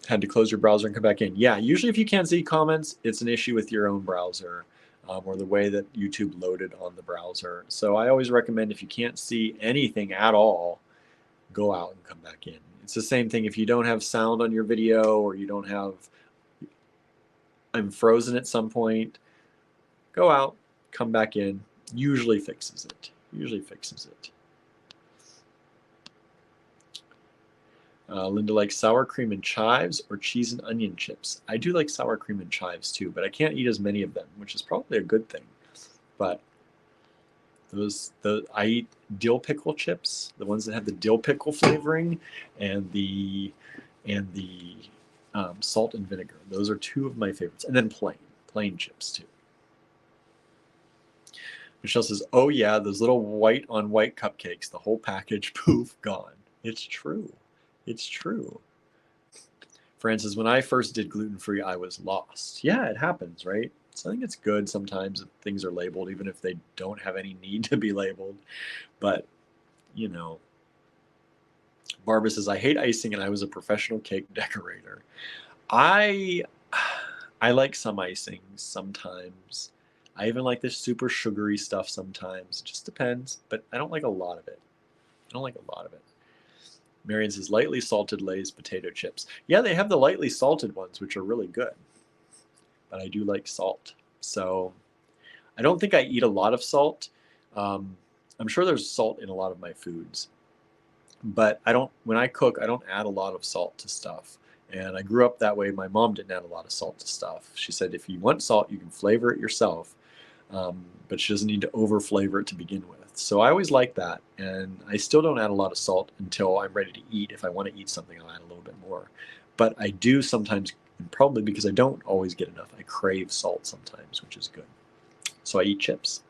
[SPEAKER 1] Had to close your browser and come back in. Yeah, usually if you can't see comments, it's an issue with your own browser or the way that YouTube loaded on the browser. So I always recommend, if you can't see anything at all, go out and come back in. It's the same thing if you don't have sound on your video, or you don't have, I'm frozen at some point, go out, come back in. Usually fixes it. Usually fixes it. Linda likes sour cream and chives or cheese and onion chips. I do like sour cream and chives too, but I can't eat as many of them, which is probably a good thing. But I eat dill pickle chips, the ones that have the dill pickle flavoring, and the salt and vinegar. Those are two of my favorites, and then plain chips too. Michelle says, "Oh yeah, those little white on white cupcakes, the whole package, poof, gone." It's true. It's true. Francis, when I first did gluten-free, I was lost. Yeah, it happens, right? So I think it's good sometimes if things are labeled, even if they don't have any need to be labeled. But, you know, Barbara says, I hate icing and I was a professional cake decorator. I like some icings sometimes. I even like this super sugary stuff sometimes. It just depends, but I don't like a lot of it. Marion says, lightly salted Lay's potato chips. Yeah, they have the lightly salted ones, which are really good. But I do like salt. So I don't think I eat a lot of salt. I'm sure there's salt in a lot of my foods. But when I cook, I don't add a lot of salt to stuff. And I grew up that way. My mom didn't add a lot of salt to stuff. She said, if you want salt, you can flavor it yourself. But she doesn't need to over flavor it to begin with. So I always like that. And I still don't add a lot of salt until I'm ready to eat. If I want to eat something, I'll add a little bit more. But I do sometimes, probably because I don't always get enough, I crave salt sometimes, which is good. So I eat chips.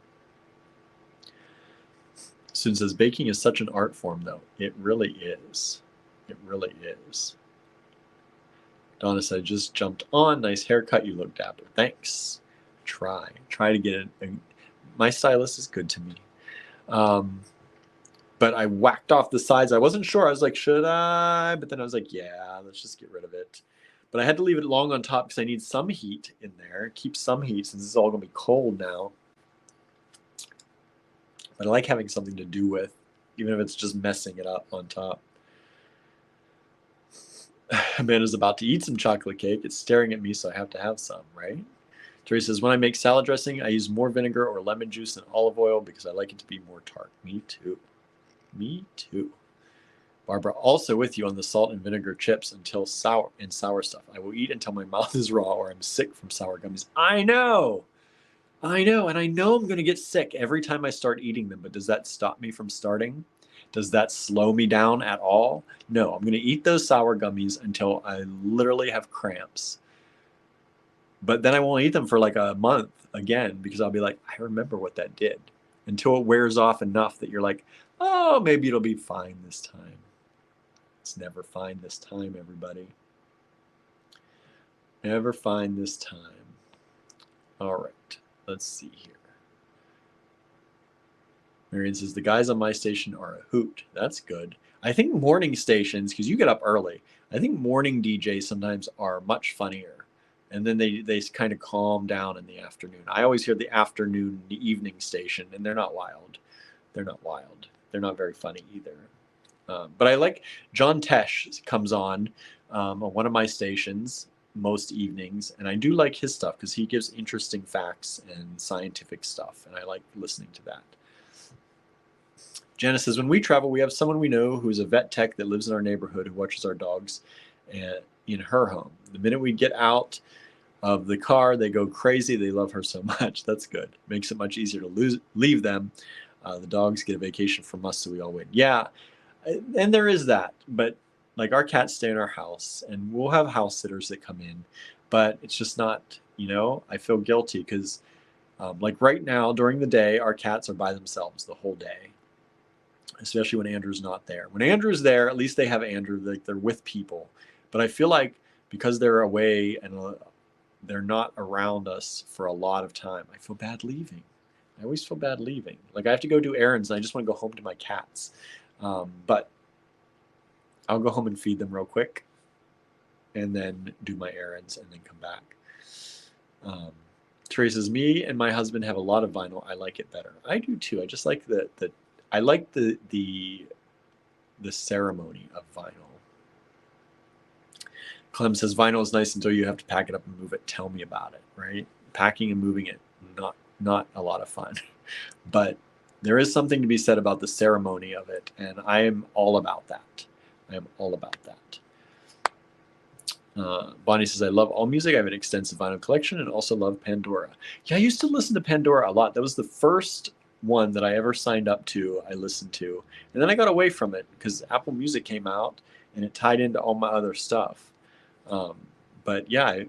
[SPEAKER 1] Susan says, baking is such an art form, though. It really is. It really is. Donna said, just jumped on. Nice haircut. You look dapper. Thanks. Try to get it. My stylist is good to me. But I whacked off the sides. I wasn't sure. I was like, should I? But then I was like, yeah, let's just get rid of it. But I had to leave it long on top because I need some heat in there. Keep some heat since it's all going to be cold now. But I like having something to do with, even if it's just messing it up on top. Amanda's about to eat some chocolate cake. It's staring at me, so I have to have some, right? Teresa says, when I make salad dressing, I use more vinegar or lemon juice than olive oil because I like it to be more tart. Me too. Me too. Barbara, also with you on the salt and vinegar chips until sour stuff. I will eat until my mouth is raw or I'm sick from sour gummies. I know. And I know I'm going to get sick every time I start eating them, but does that stop me from starting? Does that slow me down at all? No, I'm going to eat those sour gummies until I literally have cramps. But then I won't eat them for like a month again because I'll be like, I remember what that did, until it wears off enough that you're like, oh, maybe it'll be fine this time. It's never fine this time, everybody. Never fine this time. All right, let's see here. Marion says, the guys on my station are a hoot. That's good. I think morning stations, because you get up early, I think morning DJs sometimes are much funnier. And then they kind of calm down in the afternoon. I always hear the afternoon, the evening station, and they're not wild. They're not wild. They're not very funny either. But I like John Tesh comes on one of my stations most evenings, and I do like his stuff because he gives interesting facts and scientific stuff, and I like listening to that. Janice says, when we travel, we have someone we know who's a vet tech that lives in our neighborhood who watches our dogs in her home. The minute we get out of the car, they go crazy. They love her so much. That's good. Makes it much easier to leave them. The dogs get a vacation from us, so we all win. Yeah, and there is that. But like our cats stay in our house, and we'll have house sitters that come in. But it's just not, I feel guilty because like right now during the day, our cats are by themselves the whole day. Especially when Andrew's not there. When Andrew's there, at least they have Andrew, like they're with people. But I feel like because they're away and they're not around us for a lot of time, I feel bad leaving. I always feel bad leaving. Like I have to go do errands and I just want to go home to my cats. But I'll go home and feed them real quick and then do my errands and then come back. Teresa says, me and my husband have a lot of vinyl. I like it better. I do too. I just like I like the ceremony of vinyl. Clem says, vinyl is nice until you have to pack it up and move it. Tell me about it, right? Packing and moving it, not a lot of fun. But there is something to be said about the ceremony of it, and I am all about that. I am all about that. Bonnie says, I love all music. I have an extensive vinyl collection and also love Pandora. Yeah, I used to listen to Pandora a lot. That was the first one that I ever signed up to, I listened to. And then I got away from it because Apple Music came out and it tied into all my other stuff. But yeah, I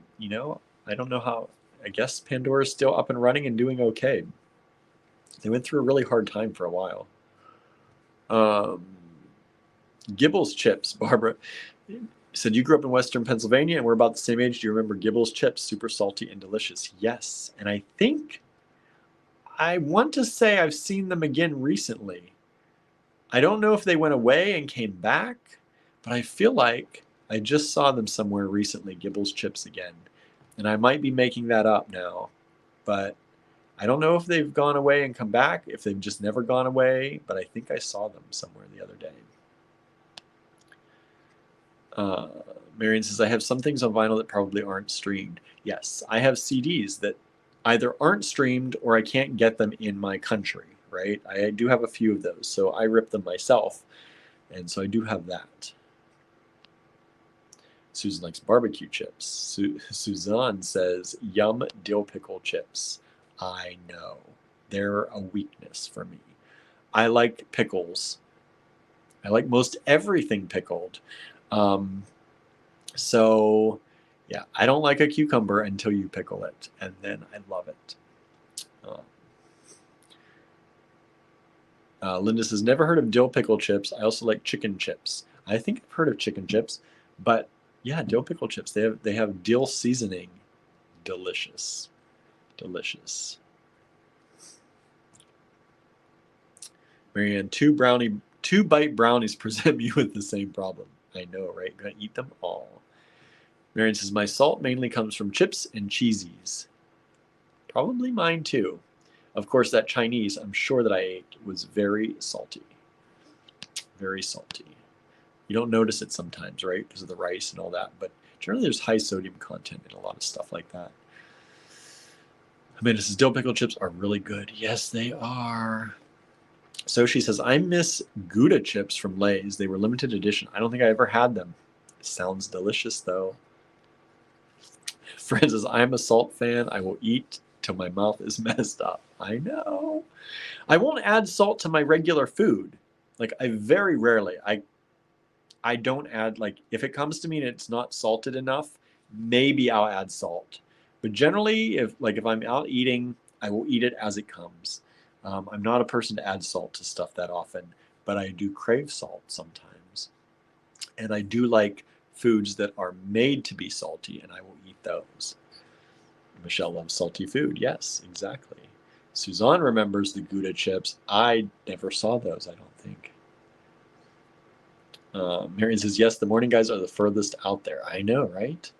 [SPEAKER 1] don't know how. I guess Pandora is still up and running and doing okay. They went through a really hard time for a while. Gibbles chips, Barbara said, you grew up in Western Pennsylvania and we're about the same age. Do you remember Gibbles chips? Super salty and delicious. Yes. And I think I want to say I've seen them again recently. I don't know if they went away and came back, but I feel like I just saw them somewhere recently, Gibbles chips again. And I might be making that up now, but I don't know if they've gone away and come back, if they've just never gone away, but I think I saw them somewhere the other day. Marion says, I have some things on vinyl that probably aren't streamed. Yes, I have CDs that either aren't streamed or I can't get them in my country, right? I do have a few of those, so I rip them myself. And so I do have that. Susan likes barbecue chips. Suzanne says, yum dill pickle chips. I know. They're a weakness for me. I like pickles. I like most everything pickled. So yeah, I don't like a cucumber until you pickle it, and then I love it. Linda says, never heard of dill pickle chips. I also like chicken chips. I think I've heard of chicken chips, but yeah, dill pickle chips. They have dill seasoning. Delicious. Delicious. Marianne, two bite brownies present me with the same problem. I know, right? Gonna eat them all. Marianne says, my salt mainly comes from chips and cheesies. Probably mine too. Of course, that Chinese, I'm sure that I ate, was very salty. Very salty. You don't notice it sometimes, right? Because of the rice and all that. But generally, there's high sodium content in a lot of stuff like that. Amanda says, dill pickle chips are really good. Yes, they are. So she says, I miss Gouda chips from Lay's. They were limited edition. I don't think I ever had them. It sounds delicious, though. Fran says, I'm a salt fan. I will eat till my mouth is messed up. I know. I won't add salt to my regular food. Like, I very rarely. I don't add, like, if it comes to me and it's not salted enough, maybe I'll add salt. But generally, if I'm out eating, I will eat it as it comes. I'm not a person to add salt to stuff that often, but I do crave salt sometimes. And I do like foods that are made to be salty, and I will eat those. Michelle loves salty food. Yes, exactly. Suzanne remembers the Gouda chips. I never saw those, I don't think. Marion says, yes, the morning guys are the furthest out there. I know, right?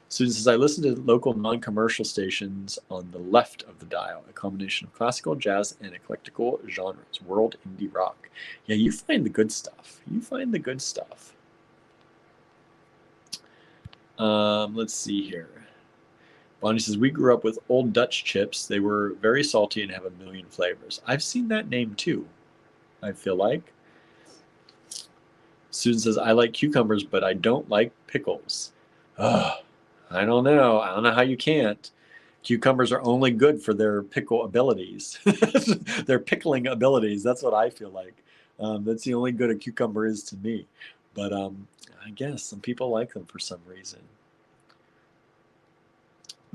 [SPEAKER 1] Susan says, I listen to local non-commercial stations on the left of the dial, a combination of classical, jazz, and eclectical genres, world, indie, rock. Yeah, you find the good stuff. You find the good stuff. Let's see here. Bonnie says, we grew up with Old Dutch chips. They were very salty and have a million flavors. I've seen that name too, I feel like. Susan says, I like cucumbers, but I don't like pickles. Ugh. I don't know. I don't know how you can't. Cucumbers are only good for their pickle abilities. Their pickling abilities. That's what I feel like. That's the only good a cucumber is to me. But I guess some people like them for some reason.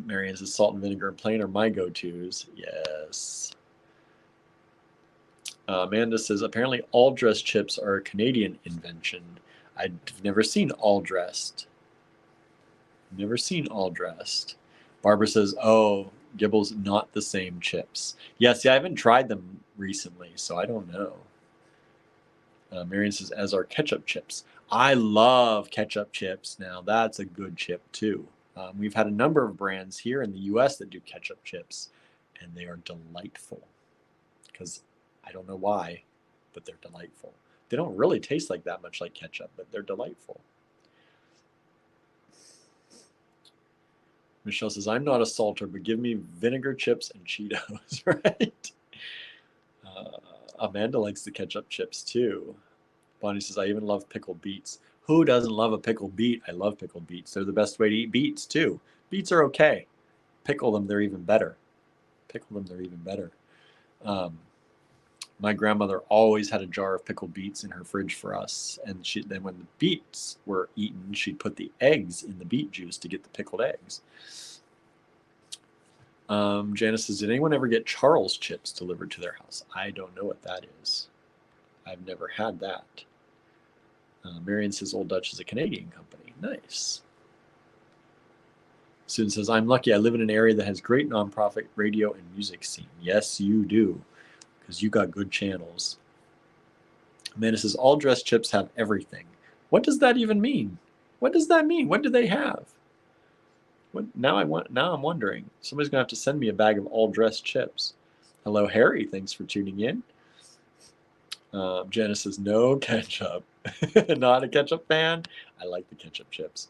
[SPEAKER 1] Marianne says, salt and vinegar and plain are my go-tos. Yes. Amanda says, apparently all dressed chips are a Canadian invention. I've never seen all dressed. Never seen all dressed. Barbara says, oh, Gibbles, not the same chips. Yeah, see, I haven't tried them recently, so I don't know. Marion says, as are ketchup chips. I love ketchup chips. Now, that's a good chip, too. We've had a number of brands here in the U.S. that do ketchup chips, and they are delightful. Because I don't know why, but they're delightful. They don't really taste like that much like ketchup, but they're delightful. Michelle says, I'm not a salter, but give me vinegar chips and Cheetos, right? Amanda likes the ketchup chips too. Bonnie says, I even love pickled beets. Who doesn't love a pickled beet? I love pickled beets. They're the best way to eat beets, too. Beets are okay. Pickle them, they're even better. Pickle them, they're even better. My grandmother always had a jar of pickled beets in her fridge for us. And then when the beets were eaten, she'd put the eggs in the beet juice to get the pickled eggs. Janice says, did anyone ever get Charles chips delivered to their house? I don't know what that is. I've never had that. Marion says, Old Dutch is a Canadian company. Nice. Susan says, I'm lucky. I live in an area that has great nonprofit radio and music scene. Yes, you do, because you got good channels. Amanda says, all dressed chips have everything. What does that even mean? What does that mean? What do they have? Now I'm wondering. Somebody's gonna have to send me a bag of all dressed chips. Hello, Harry. Thanks for tuning in. Janice says, no ketchup. Not a ketchup fan. I like the ketchup chips.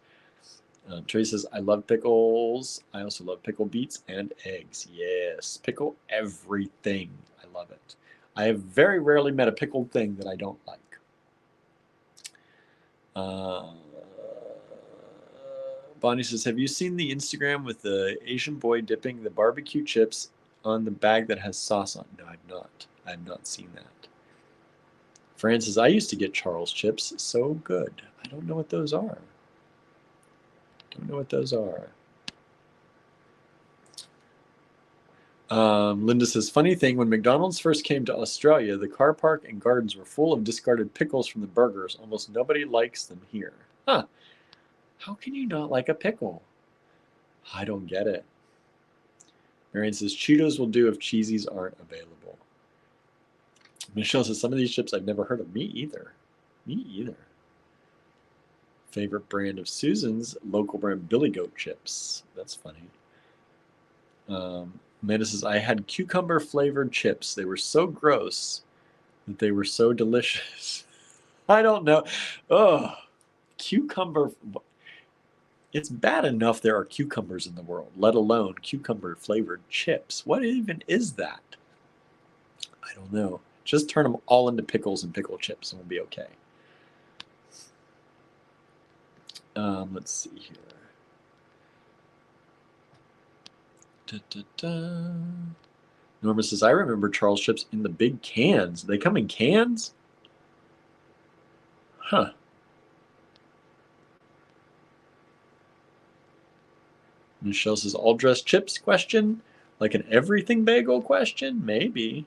[SPEAKER 1] Tracy says, I love pickles. I also love pickled beets and eggs. Yes, pickle everything. I love it. I have very rarely met a pickled thing that I don't like. Bonnie says, have you seen the Instagram with the Asian boy dipping the barbecue chips on the bag that has sauce on? No, I've not. I've not seen that. Fran says, I used to get Charles chips. So good. I don't know what those are. Don't know what those are. Linda says, funny thing, when McDonald's first came to Australia, the car park and gardens were full of discarded pickles from the burgers. Almost nobody likes them here. Huh. How can you not like a pickle? I don't get it. Marion says, Cheetos will do if cheesies aren't available. Michelle says, some of these chips I've never heard of. Me either. Me either. Favorite brand of Susan's, local brand Billy Goat chips. That's funny. Amanda says, I had cucumber flavored chips. They were so gross that they were so delicious. I don't know. Oh, cucumber. It's bad enough there are cucumbers in the world, let alone cucumber flavored chips. What even is that? I don't know. Just turn them all into pickles and pickle chips and we'll be okay. Let's see here. Norma says, I remember Charles chips in the big cans. They come in cans? Huh. Michelle says, all dressed chips question? Like an everything bagel question? Maybe.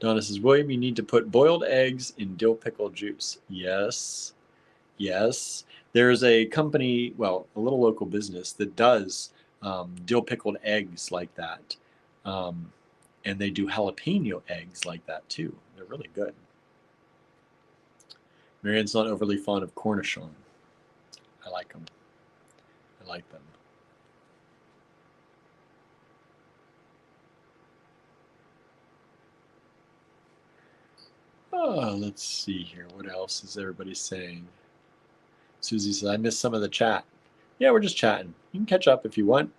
[SPEAKER 1] Donna says, William, you need to put boiled eggs in dill pickle juice. Yes. Yes. There's a company, well, a little local business that does dill pickled eggs like that. And they do jalapeno eggs like that too. They're really good. Marianne's not overly fond of cornichon. I like them. I like them. Oh, let's see here. What else is everybody saying? Susie says, I missed some of the chat. Yeah, we're just chatting. You can catch up if you want.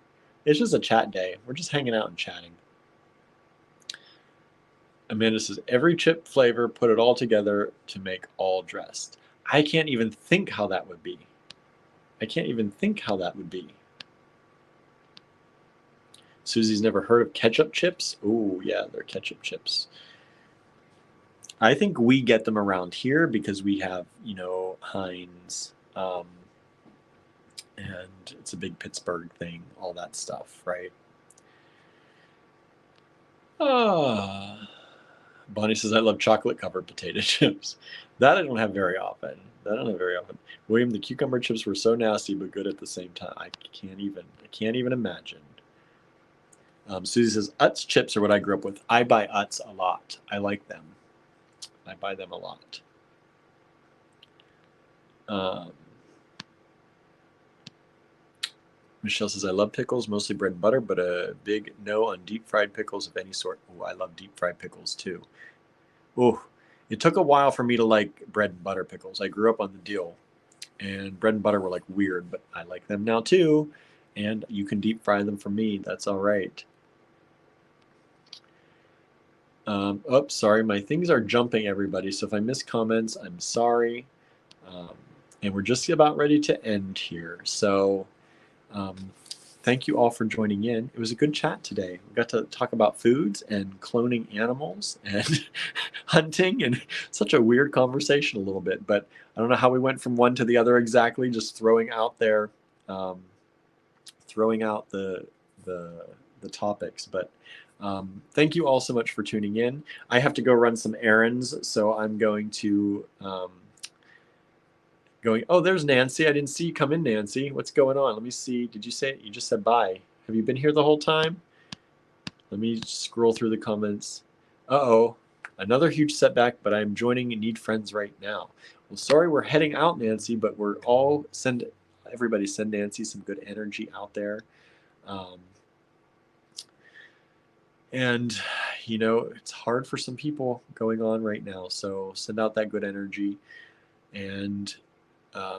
[SPEAKER 1] It's just a chat day. We're just hanging out and chatting. Amanda says, every chip flavor, put it all together to make all dressed. I can't even think how that would be. I can't even think how that would be. Susie's never heard of ketchup chips? Oh, yeah, they're ketchup chips. I think we get them around here because we have, Heinz, and it's a big Pittsburgh thing, all that stuff, right? Bonnie says, I love chocolate-covered potato chips. That I don't have very often. William, the cucumber chips were so nasty but good at the same time. I can't even imagine. Susie says, Utz chips are what I grew up with. I buy Utz a lot. I like them. I buy them a lot. Michelle says, I love pickles, mostly bread and butter, but a big no on deep fried pickles of any sort. Oh, I love deep fried pickles too. Oh, it took a while for me to like bread and butter pickles. I grew up on the deal, and bread and butter were like weird, but I like them now too. And you can deep fry them for me. That's all right. Oops, sorry, my things are jumping, everybody. So if I miss comments, I'm sorry. Um, and we're just about ready to end here. So um, thank you all for joining in. It was a good chat today. We got to talk about foods and cloning animals and hunting, and such a weird conversation a little bit. But I don't know how we went from one to the other exactly, just um, throwing out the, the topics. But thank you all so much for tuning in. I have to go run some errands, so I'm going to oh, there's Nancy. I didn't see you come in, Nancy. What's going on? Let me see. Did you say, you just said bye? Have you been here the whole time? Let me scroll through the comments. Uh-oh, another huge setback, but I'm joining and need friends right now. Well, sorry we're heading out, Nancy, but everybody send Nancy some good energy out there. And, it's hard for some people going on right now, so send out that good energy. And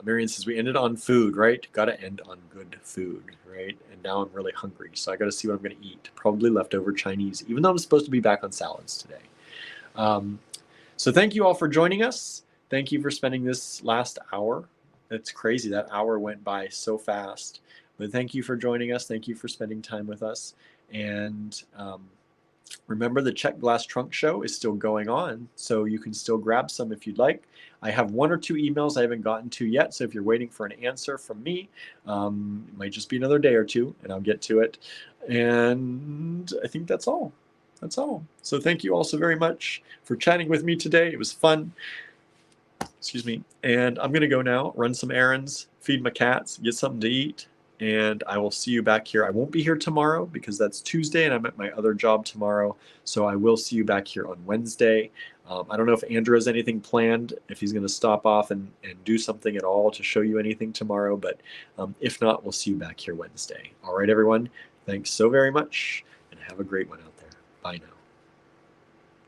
[SPEAKER 1] Marion says, we ended on food, right? Got to end on good food, right? And now I'm really hungry, so I got to see what I'm going to eat. Probably leftover Chinese, even though I'm supposed to be back on salads today. So thank you all for joining us. Thank you for spending this last hour. It's crazy. That hour went by so fast. But thank you for joining us. Thank you for spending time with us. And remember, the Check Glass Trunk Show is still going on, so you can still grab some if you'd like. I have 1 or 2 emails I haven't gotten to yet, so if you're waiting for an answer from me, it might just be another day or two, and I'll get to it. And I think that's all. That's all. So thank you all so very much for chatting with me today. It was fun. Excuse me. And I'm going to go now, run some errands, feed my cats, get something to eat, and I will see you back here. I won't be here tomorrow because that's Tuesday and I'm at my other job tomorrow. So I will see you back here on Wednesday. I don't know if Andrew has anything planned, if he's going to stop off and do something at all to show you anything tomorrow. But if not, we'll see you back here Wednesday. All right, everyone. Thanks so very much and have a great one out there. Bye now.